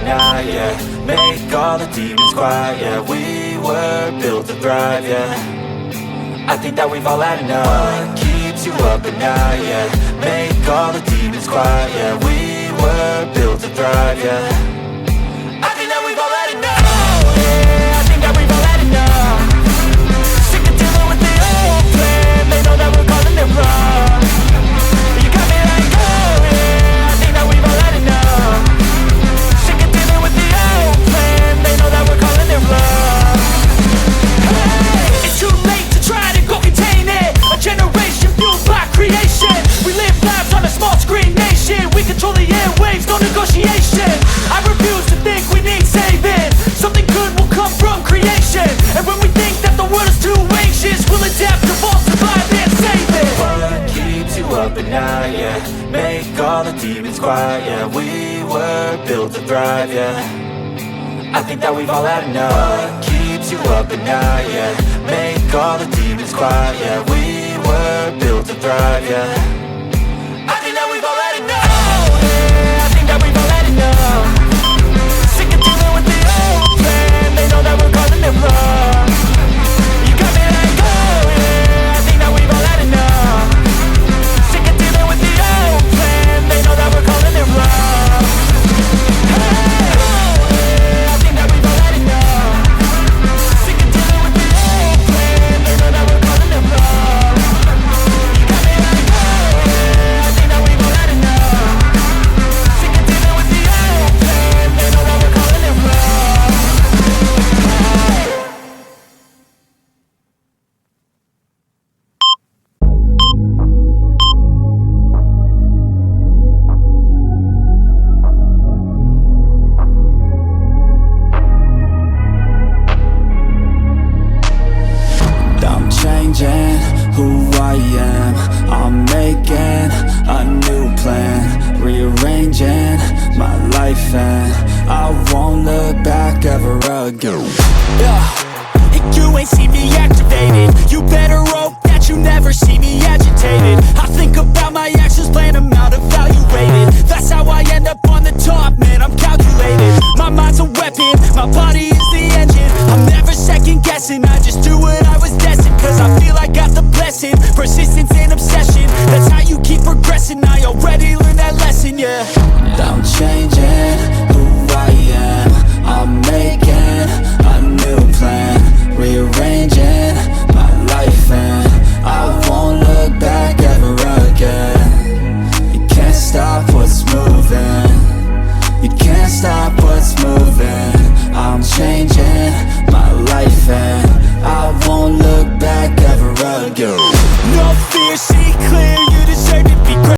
night, yeah. Make all the demons quiet, yeah. We were built to thrive, yeah. I think that we've all had enough. What keeps you up at night, yeah. Make all the demons quiet, yeah. We were built to thrive, yeah. I think that we've all had enough. Oh, yeah, I think that we've all had enough. Sick of dealing with the old plan. They know that we're calling it wrong. You got me like, oh yeah, I think that we've all had enough. Sick of dealing with the old plan. They know that we're calling it wrong. Hey, it's too late to try to go contain it. A generation fueled by creation. We live lives on a small screen nation. We control the airwaves, no negotiation. I refuse to think we need saving. Something good will come from creation. And when we think that the world is too anxious, we'll adapt, evolve, survive and save it. What keeps you up at night, yeah. Make all the demons quiet, yeah. We were built to thrive, yeah. I think that we've all had enough. What keeps you up at night, yeah. Make all the demons quiet, yeah. We were built to thrive, yeah. I think that we've all had enough. Oh, yeah, I think that we've all had enough. Sick of dealing with the old plan. They know that we're calling it wrong. You got me like, oh yeah, I think that we've all had enough. Sick of dealing with the old plan. They know that we're calling it wrong. Hey, oh yeah, I think that we've all had enough. Sick of dealing with the old plan. They know that we're calling it wrong. You got me like, oh yeah, I think that we've all had enough. Sick of dealing with the old plan. They know that we're calling it wrong. I'm changing who I am. I'm making a new plan, rearranging my life, and I won't look back ever again. And you ain't see me activated. You better hope that you never see me agitated. I think about my actions, plan them out, evaluated. That's how I end up on the top, man, I'm calculated. My mind's a weapon, my body is the engine. I'm never second guessing, I just do what I was destined. Cause I feel I got the blessing, persistence and obsession. That's how you keep progressing, I already learned that lesson, yeah. I'm changing who I am. I'm making a new plan, rearranging my life, and I won't look back ever again. You can't stop what's moving. You can't stop what's moving. I'm changing my life, and I won't look back ever again. No fear, see clear, you deserve to be great.